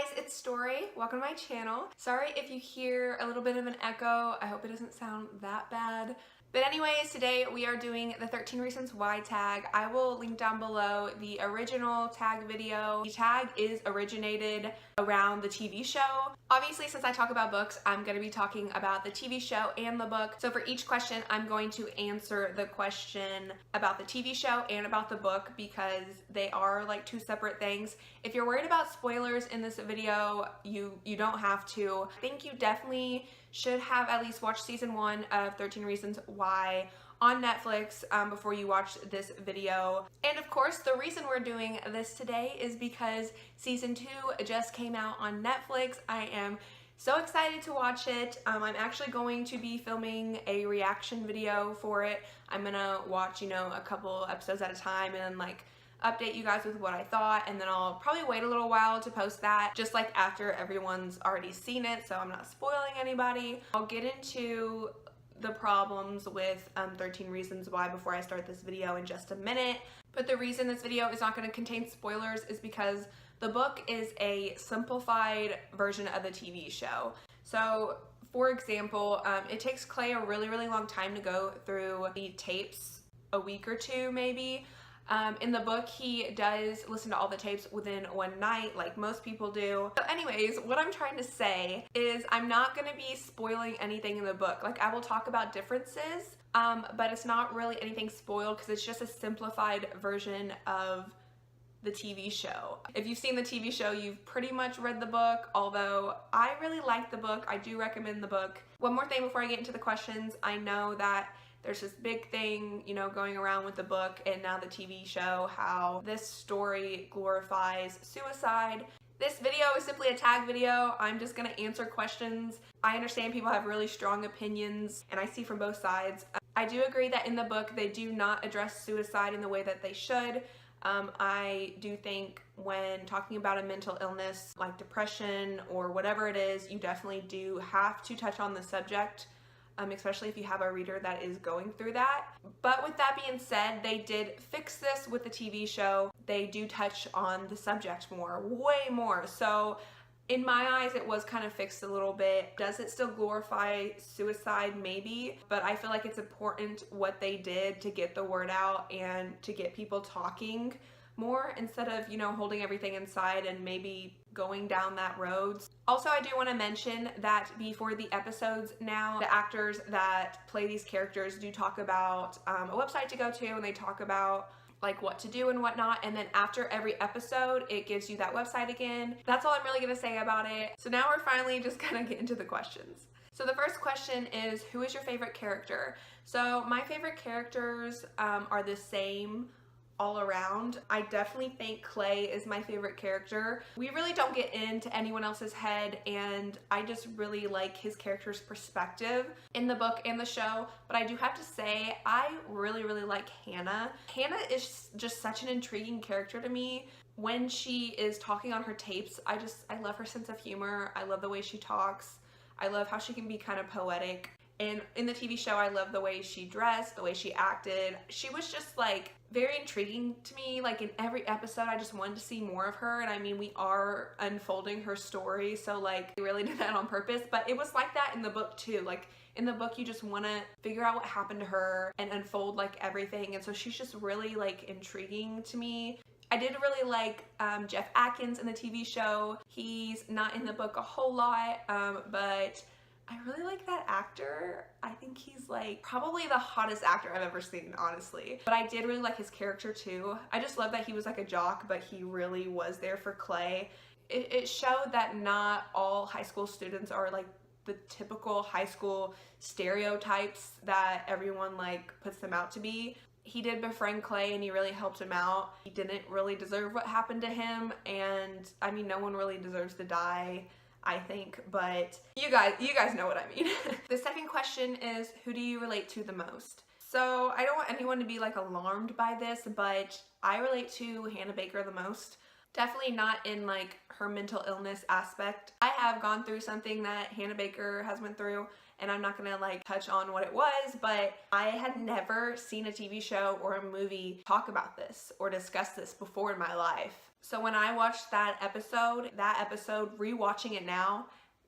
guys, it's Story. Welcome to my channel. Sorry if you hear a little bit of an echo. I hope it doesn't sound that bad. But anyways, today we are doing the 13 Reasons Why tag. I will link down below the original tag video. The tag is originated around the TV show. Obviously, since I talk about books, I'm going to be talking about the TV show and the book. So for each question, I'm going to answer the question about the TV show and about the book because they are like two separate things. If you're worried about spoilers in this video, you don't have to. I think you definitely should have at least watched season 1 of 13 Reasons Why on Netflix before you watch this video. And of course, the reason we're doing this today is because season 2 just came out on Netflix. I am so excited to watch it. I'm actually going to be filming a reaction video for it. I'm gonna watch, a couple episodes at a time and like update you guys with what I thought, and then I'll probably wait a little while to post that, just like after everyone's already seen it, so I'm not spoiling anybody. I'll get into the problems with 13 Reasons Why before I start this video in just a minute. But the reason this video is not going to contain spoilers is because the book is a simplified version of the TV show. So for example, it takes Clay a really long time to go through the tapes, a week or two maybe. In the book, he does listen to all the tapes within one night, like most people do. So anyways, what I'm trying to say is I'm not going to be spoiling anything in the book. Like, I will talk about differences, but it's not really anything spoiled because it's just a simplified version of the TV show. If you've seen the TV show, you've pretty much read the book, although I really like the book. I do recommend the book. One more thing before I get into the questions. I know that there's this big thing, going around with the book and now the TV show, how this story glorifies suicide. This video is simply a tag video. I'm just gonna answer questions. I understand people have really strong opinions, and I see from both sides. I do agree that in the book, they do not address suicide in the way that they should. I do think when talking about a mental illness like depression or whatever it is, you definitely do have to touch on the subject. Especially if you have a reader that is going through that. But with that being said, they did fix this with the TV show. They do touch on the subject more, way more. So in my eyes, it was kind of fixed a little bit. Does it still glorify suicide? Maybe, but I feel like it's important what they did to get the word out and to get people talking more instead of, holding everything inside and maybe going down that road. Also, I do want to mention that before the episodes now, the actors that play these characters do talk about a website to go to, and they talk about like what to do and whatnot, and then after every episode it gives you that website again. That's all I'm really gonna say about it. So now we're finally just gonna get into the questions. So the first question is, who is your favorite character? So my favorite characters are the same all around. I definitely think Clay is my favorite character. We really don't get into anyone else's head, and I just really like his character's perspective in the book and the show. But I do have to say, I really like Hannah. Hannah is just such an intriguing character to me. When she is talking on her tapes, I love her sense of humor. I love the way she talks. I love how she can be kind of poetic. And in the TV show, I love the way she dressed, the way she acted. She was just like very intriguing to me. Like in every episode, I just wanted to see more of her. And I mean, we are unfolding her story, so like they really did that on purpose. But it was like that in the book too. Like in the book, you just want to figure out what happened to her and unfold like everything. And so she's just really like intriguing to me. I did really like Jeff Atkins in the TV show. He's not in the book a whole lot, but I really like that actor. I think he's like probably the hottest actor I've ever seen, honestly. But I did really like his character too. I just love that he was like a jock, but he really was there for Clay. It showed that not all high school students are like the typical high school stereotypes that everyone like puts them out to be. He did befriend Clay and he really helped him out. He didn't really deserve what happened to him, and I mean, no one really deserves to die, I think, but you guys know what I mean. The second question is, who do you relate to the most? So I don't want anyone to be like alarmed by this, but I relate to Hannah Baker the most. Definitely not in like her mental illness aspect. I have gone through something that Hannah Baker has went through, and I'm not gonna like touch on what it was, but I had never seen a TV show or a movie talk about this or discuss this before in my life. So when I watched that episode, rewatching it now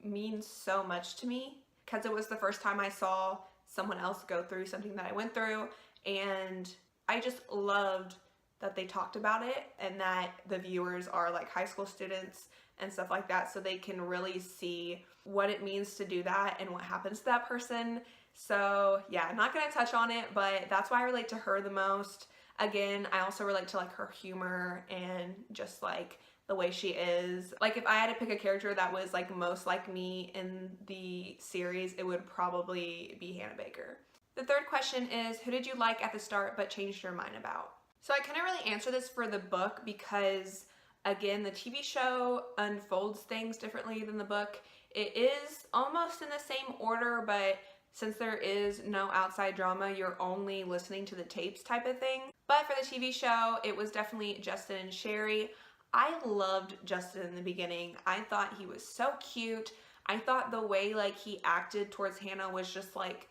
means so much to me because it was the first time I saw someone else go through something that I went through, and I just loved that they talked about it and that the viewers are like high school students and stuff like that, so they can really see what it means to do that and what happens to that person. So yeah, I'm not gonna touch on it, but that's why I relate to her the most. Again, I also relate to like her humor and just like the way she is. Like if I had to pick a character that was like most like me in the series, it would probably be Hannah Baker. The third question is, who did you like at the start but changed your mind about? So I couldn't really answer this for the book because, again, the TV show unfolds things differently than the book. It is almost in the same order, but since there is no outside drama, you're only listening to the tapes type of thing. But for the TV show, it was definitely Justin and Sheree. I loved Justin in the beginning. I thought he was so cute. I thought the way like he acted towards Hannah was just like,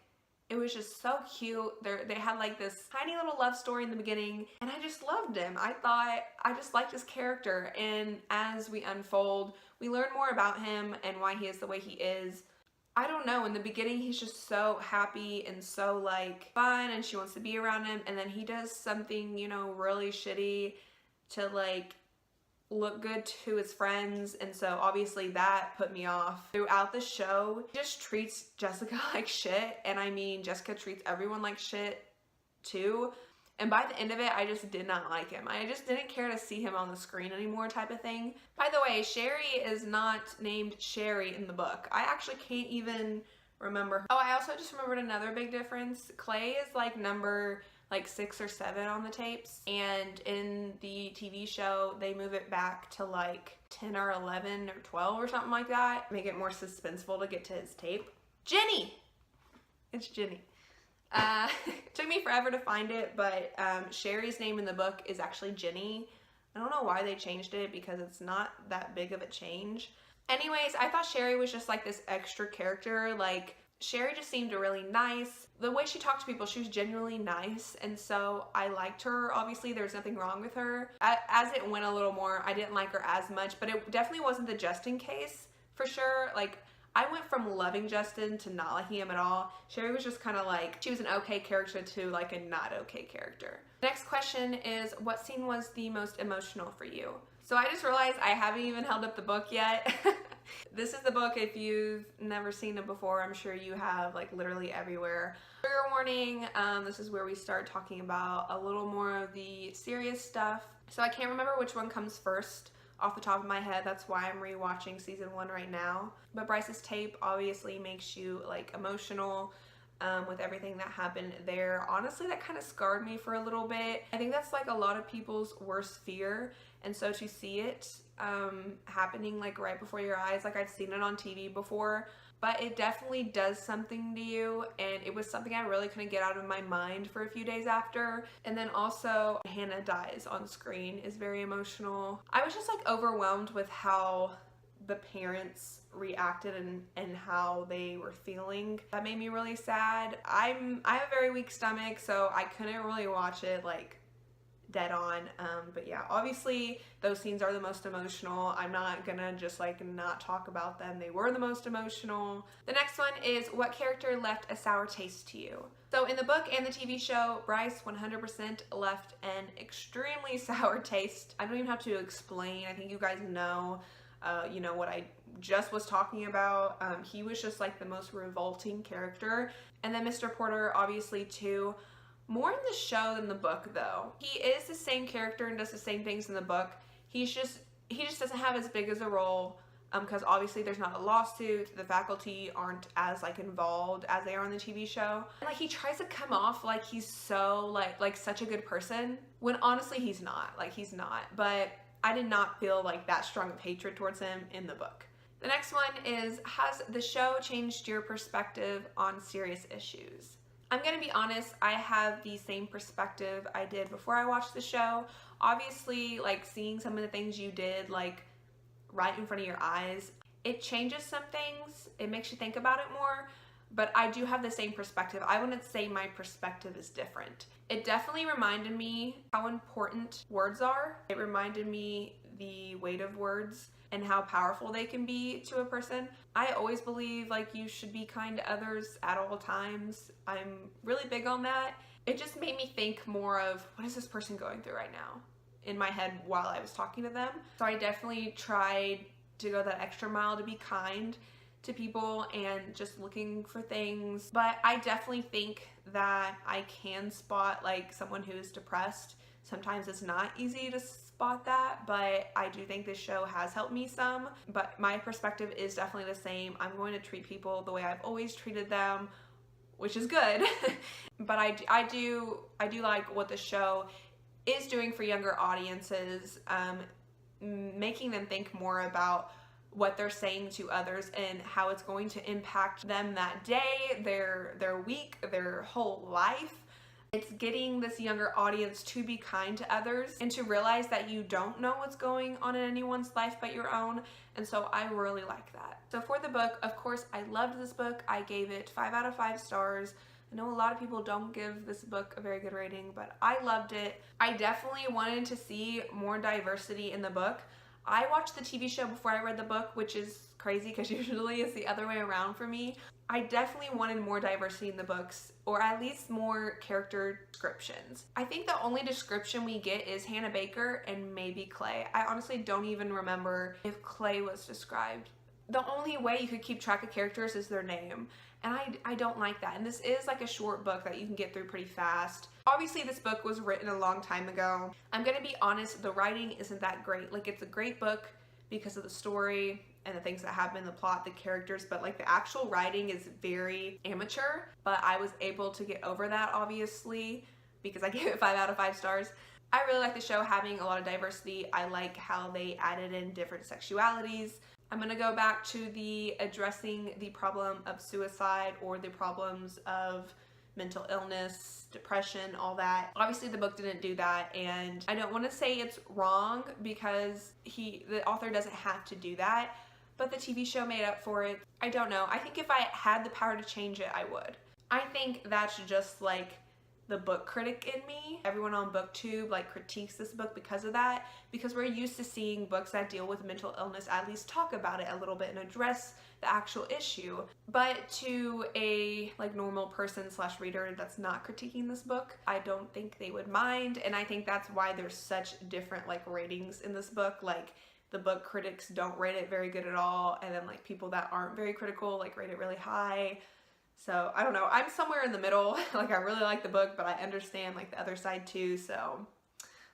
it was just so cute. They had like this tiny little love story in the beginning, and I just loved him. I just liked his character, and as we unfold, we learn more about him and why he is the way he is. I don't know, in the beginning he's just so happy and so like fun, and she wants to be around him, and then he does something, you know, really shitty to like look good to his friends, and so obviously that put me off. Throughout the show, he just treats Jessica like shit, and I mean Jessica treats everyone like shit too, and by the end of it I just did not like him. I just didn't care to see him on the screen anymore type of thing. By the way, Sheree is not named Sheree in the book. I actually can't even remember her. Oh, I also just remembered another big difference. Clay is like number like 6 or 7 on the tapes, and in the TV show they move it back to like 10 or 11 or 12 or something like that, make it more suspenseful to get to his tape. Jenny! It's Jenny. It took me forever to find it, but Sheree's name in the book is actually Jenny. I don't know why they changed it because it's not that big of a change. Anyways, I thought Sheree was just like this extra character. Like, Sheree just seemed really nice. The way she talked to people, she was genuinely nice, and so I liked her. Obviously, there's nothing wrong with her. As it went a little more, I didn't like her as much, but it definitely wasn't the Justin case, for sure. Like, I went from loving Justin to not liking him at all. Sheree was just kind of like, she was an okay character to like a not okay character. Next question is, what scene was the most emotional for you? So I just realized I haven't even held up the book yet. This is the book. If you've never seen it before, I'm sure you have, like literally everywhere. Trigger warning, this is where we start talking about a little more of the serious stuff. So I can't remember which one comes first off the top of my head. That's why I'm rewatching season 1 right now. But Bryce's tape obviously makes you like emotional with everything that happened there. Honestly, that kind of scarred me for a little bit. I think that's like a lot of people's worst fear, and so to see it happening like right before your eyes, like I've seen it on TV before, but it definitely does something to you, and it was something I really couldn't get out of my mind for a few days after. And then also Hannah dies on screen is very emotional. I was just like overwhelmed with how the parents reacted and how they were feeling. That made me really sad. I have a very weak stomach, so I couldn't really watch it like dead on, but yeah, obviously those scenes are the most emotional. I'm not gonna just like not talk about them. They were the most emotional. The next one is, what character left a sour taste to you? So in the book and the TV show, Bryce 100% left an extremely sour taste. I don't even have to explain. I think you guys know you know what I just was talking about. He was just like the most revolting character. And then Mr. Porter obviously too. More in the show than the book though. He is the same character and does the same things in the book. He just doesn't have as big as a role because obviously there's not a lawsuit. The faculty aren't as like involved as they are on the TV show. And like he tries to come off like he's so like such a good person when honestly he's not. Like he's not. But I did not feel like that strong of hatred towards him in the book. The next one is, has the show changed your perspective on serious issues? I'm gonna be honest, I have the same perspective I did before I watched the show. Obviously, like seeing some of the things you did like right in front of your eyes, it changes some things. It makes you think about it more, but I do have the same perspective. I wouldn't say my perspective is different. It definitely reminded me how important words are. It reminded me the weight of words and how powerful they can be to a person. I always believe like you should be kind to others at all times. I'm really big on that. It just made me think more of, what is this person going through right now in my head while I was talking to them. So I definitely tried to go that extra mile to be kind to people and just looking for things. But I definitely think that I can spot like someone who is depressed. Sometimes it's not easy to spot that, but I do think this show has helped me some. But my perspective is definitely the same. I'm going to treat people the way I've always treated them, which is good. But I do like what the show is doing for younger audiences, making them think more about what they're saying to others and how it's going to impact them that day, their week, their whole life. It's getting this younger audience to be kind to others and to realize that you don't know what's going on in anyone's life but your own. And so I really like that. So for the book, of course, I loved this book. I gave it 5 out of 5 stars. I know a lot of people don't give this book a very good rating, but I loved it. I definitely wanted to see more diversity in the book. I watched the TV show before I read the book, which is crazy because usually it's the other way around for me. I definitely wanted more diversity in the books, or at least more character descriptions. I think the only description we get is Hannah Baker and maybe Clay. I honestly don't even remember if Clay was described. The only way you could keep track of characters is their name, and I don't like that. And this is like a short book that you can get through pretty fast. Obviously, this book was written a long time ago. I'm gonna be honest, the writing isn't that great. Like, it's a great book because of the story and the things that happen in the plot, the characters, but like the actual writing is very amateur. But I was able to get over that, obviously, because I gave it 5 out of 5 stars. I really like the show having a lot of diversity. I like how they added in different sexualities. I'm gonna go back to the addressing the problem of suicide or the problems of mental illness, depression, all that. Obviously the book didn't do that, and I don't want to say it's wrong because the author doesn't have to do that, but the TV show made up for it. I don't know. I think if I had the power to change it, I would. I think that's just like the book critic in me. Everyone on BookTube like critiques this book because of that, because we're used to seeing books that deal with mental illness at least talk about it a little bit and address the actual issue. But to a like normal person slash reader that's not critiquing this book, I don't think they would mind. And I think that's why there's such different like ratings in this book. Like the book critics don't rate it very good at all, and then like people that aren't very critical like rate it really high. So I don't know, I'm somewhere in the middle. Like I really like the book, but I understand like the other side too. So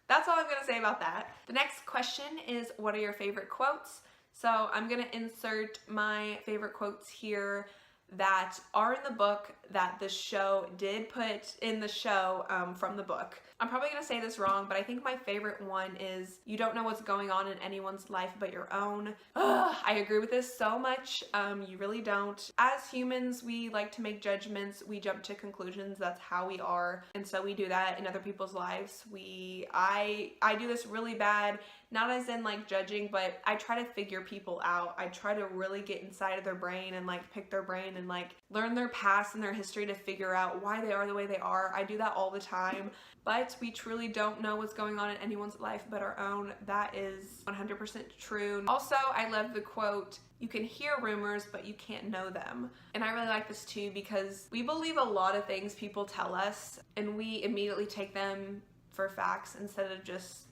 that's all I'm gonna say about that. The next question is, what are your favorite quotes? So I'm gonna insert my favorite quotes here that are in the book that the show did put in the show from the book. I'm probably gonna say this wrong, but I think my favorite one is, you don't know what's going on in anyone's life but your own. Ugh, I agree with this so much. You really don't. As humans, we like to make judgments. We jump to conclusions. That's how we are. And so we do that in other people's lives. I do this really bad. Not as in like judging, but I try to figure people out. I try to really get inside of their brain and like pick their brain and like learn their past and their history to figure out why they are the way they are. I do that all the time, but we truly don't know what's going on in anyone's life but our own. That is 100% true. Also, I love the quote, you can hear rumors, but you can't know them. And I really like this too, because we believe a lot of things people tell us and we immediately take them for facts instead of just,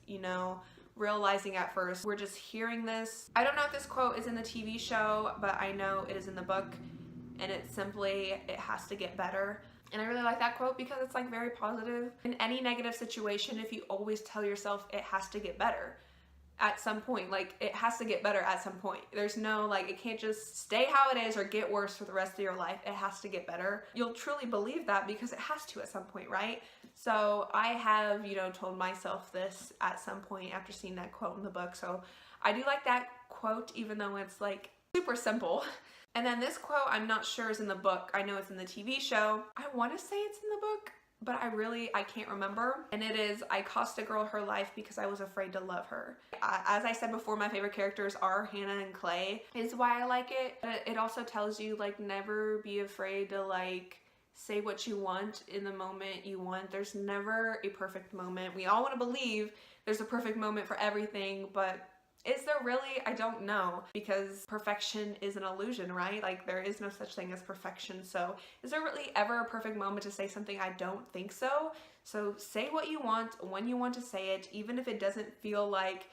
realizing at first we're just hearing this. I don't know if this quote is in the TV show, but I know it is in the book, and it's simply, it has to get better. And I really like that quote because it's like very positive. In any negative situation, if you always tell yourself it has to get better at some point, like it has to get better at some point. There's no like, it can't just stay how it is or get worse for the rest of your life. It has to get better. You'll truly believe that because it has to at some point, right? So I have, told myself this at some point after seeing that quote in the book. So I do like that quote, even though it's like super simple. And then this quote, I'm not sure is in the book. I know it's in the TV show. I want to say it's in the book, but I can't remember. And it is, I cost a girl her life because I was afraid to love her. As I said before, my favorite characters are Hannah and Clay, is why I like it. But it also tells you, like, never be afraid to, like, say what you want in the moment you want. There's never a perfect moment. We all want to believe there's a perfect moment for everything, but Is there really? I don't know, because perfection is an illusion, right? Like, there is no such thing as perfection. So is there really ever a perfect moment to say something? I don't think so. So say what you want when you want to say it, even if it doesn't feel like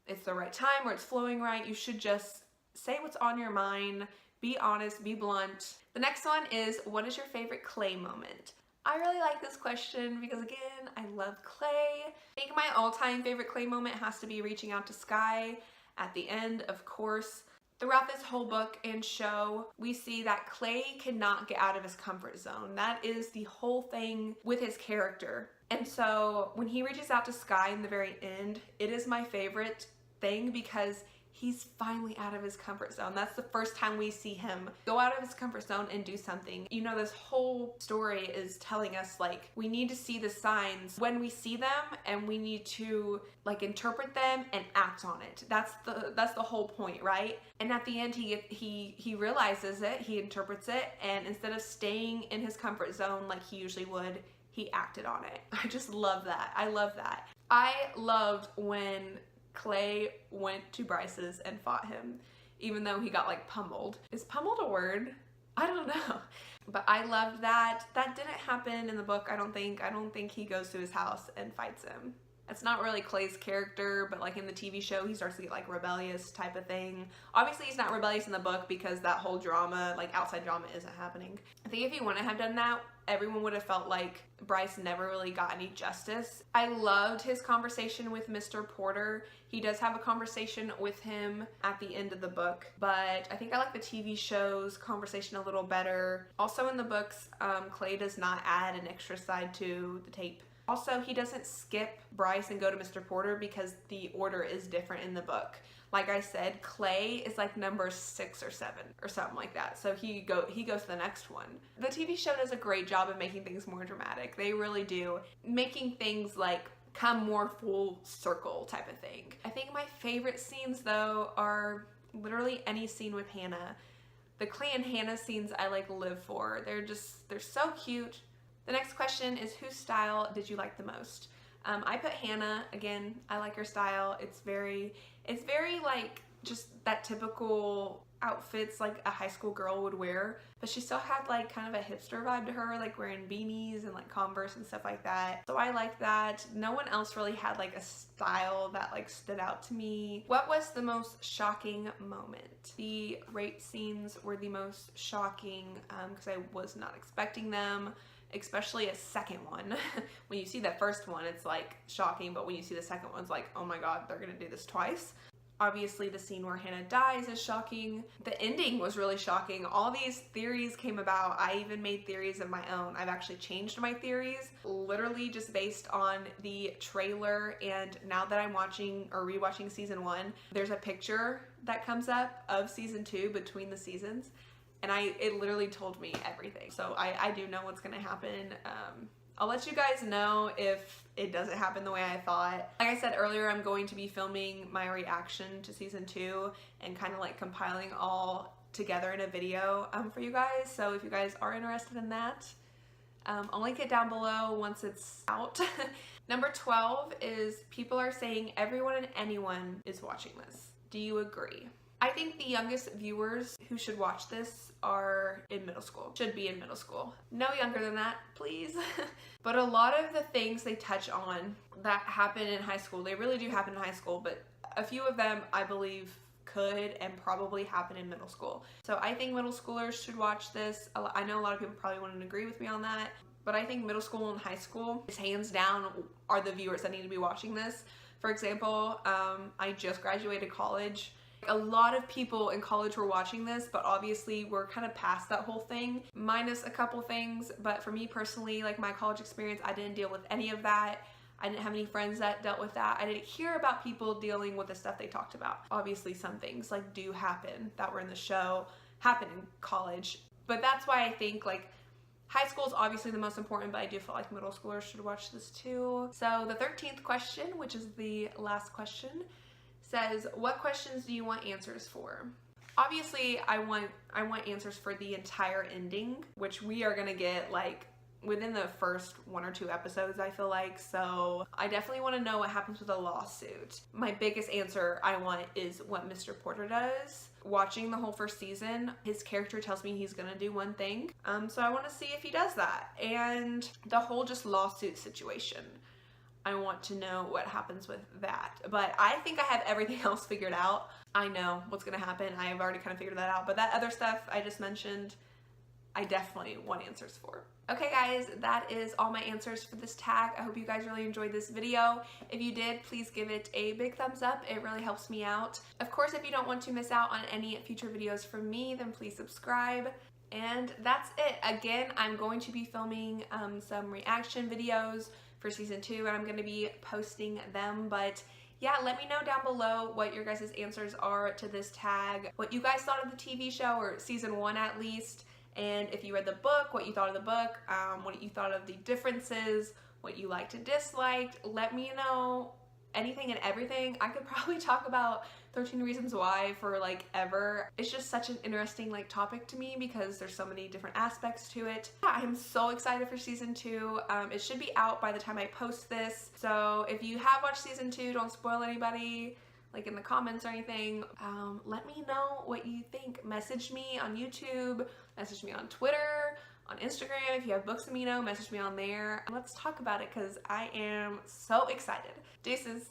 it's the right time or it's flowing right. You should just say what's on your mind, be honest, be blunt. The next one is, what is your favorite Clay moment? I really like this question because, again, I love Clay. I think my all-time favorite Clay moment has to be reaching out to Sky at the end, of course. Throughout this whole book and show, we see that Clay cannot get out of his comfort zone. That is the whole thing with his character. And so when he reaches out to Sky in the very end, it is my favorite thing because he's finally out of his comfort zone. That's the first time we see him go out of his comfort zone and do something. You know, this whole story is telling us, like, we need to see the signs when we see them, and we need to, like, interpret them and act on it. That's the whole point, right? And at the end, he realizes it, he interprets it, and instead of staying in his comfort zone like he usually would, he acted on it. I just love that. I love that. I loved when Clay went to Bryce's and fought him, even though he got, like, pummeled. Is pummeled a word? I don't know. But I loved that. That didn't happen in the book, I don't think. I don't think he goes to his house and fights him. It's not really Clay's character, but, like, in the TV show, he starts to get, like, rebellious type of thing. Obviously, he's not rebellious in the book because that whole drama, like, outside drama isn't happening. I think if he wouldn't have done that, everyone would have felt like Bryce never really got any justice. I loved his conversation with Mr. Porter. He does have a conversation with him at the end of the book, but I think I like the TV show's conversation a little better. Also in the books, Clay does not add an extra side to the tape. Also, he doesn't skip Bryce and go to Mr. Porter because the order is different in the book. Like I said, Clay is like number 6 or 7 or something like that. So he goes to the next one. The TV show does a great job of making things more dramatic. They really do. Making things like come more full circle type of thing. I think my favorite scenes though are literally any scene with Hannah. The Clay and Hannah scenes I like live for. They're so cute. The next question is, whose style did you like the most? I put Hannah. Again, I like her style. It's very like just that typical outfits like a high school girl would wear, but she still had like kind of a hipster vibe to her, like wearing beanies and like Converse and stuff like that. So I like that. No one else really had like a style that like stood out to me. What was the most shocking moment? The rape scenes were the most shocking because I was not expecting them. Especially a second one. When you see that first one, it's like shocking, but when you see the second one, it's like, oh my god, they're gonna do this twice. Obviously, the scene where Hannah dies is shocking. The ending was really shocking. All these theories came about. I even made theories of my own. I've actually changed my theories, literally just based on the trailer, and now that I'm watching or rewatching season 1, there's a picture that comes up of season 2 between the seasons. And it literally told me everything. So I do know what's gonna happen. I'll let you guys know if it doesn't happen the way I thought. Like I said earlier, I'm going to be filming my reaction to season 2 and kind of like compiling all together in a video for you guys. So if you guys are interested in that, I'll link it down below once it's out. Number 12 is, people are saying everyone and anyone is watching this. Do you agree? I think the youngest viewers who should watch this are in middle school, should be in middle school. No younger than that, please. But a lot of the things they touch on that happen in high school, they really do happen in high school, but a few of them I believe could and probably happen in middle school. So I think middle schoolers should watch this. I know a lot of people probably wouldn't agree with me on that, but I think middle school and high school is hands down are the viewers that need to be watching this. For example, I just graduated college. A lot of people in college were watching this, but obviously we're kind of past that whole thing, minus a couple things. But for me personally, like my college experience, I didn't deal with any of that. I didn't have any friends that dealt with that. I didn't hear about people dealing with the stuff they talked about. Obviously some things like do happen that were in the show, happen in college. But that's why I think like high school is obviously the most important, but I do feel like middle schoolers should watch this too. So the 13th question, which is the last question, says, what questions do you want answers for? Obviously, I want answers for the entire ending, which we are gonna get like within the first 1 or 2 episodes, I feel like. So I definitely want to know what happens with a lawsuit. My biggest answer I want is what Mr. Porter does. Watching the whole first season, his character tells me he's gonna do one thing. So I want to see if he does that. And the whole just lawsuit situation, I want to know what happens with that. But I think I have everything else figured out. I know what's gonna happen. I have already kind of figured that out. But that other stuff I just mentioned, I definitely want answers for. Okay guys, that is all my answers for this tag. I hope you guys really enjoyed this video. If you did, please give it a big thumbs up. It really helps me out. Of course, if you don't want to miss out on any future videos from me, then please subscribe. And that's it. Again, I'm going to be filming some reaction videos for season 2, and I'm going to be posting them. But yeah, let me know down below what your guys' answers are to this tag, what you guys thought of the TV show, or season 1 at least. And if you read the book, what you thought of the book, what you thought of the differences, what you liked and disliked. Let me know anything and everything. I could probably talk about 13 Reasons Why for like ever. It's just such an interesting like topic to me because there's so many different aspects to it. Yeah, I'm so excited for season 2. It should be out by the time I post this. So if you have watched season 2, don't spoil anybody like in the comments or anything. Let me know what you think. Message me on YouTube, message me on Twitter, on Instagram. If you have Books Amino, message me on there. Let's talk about it because I am so excited. Deuces.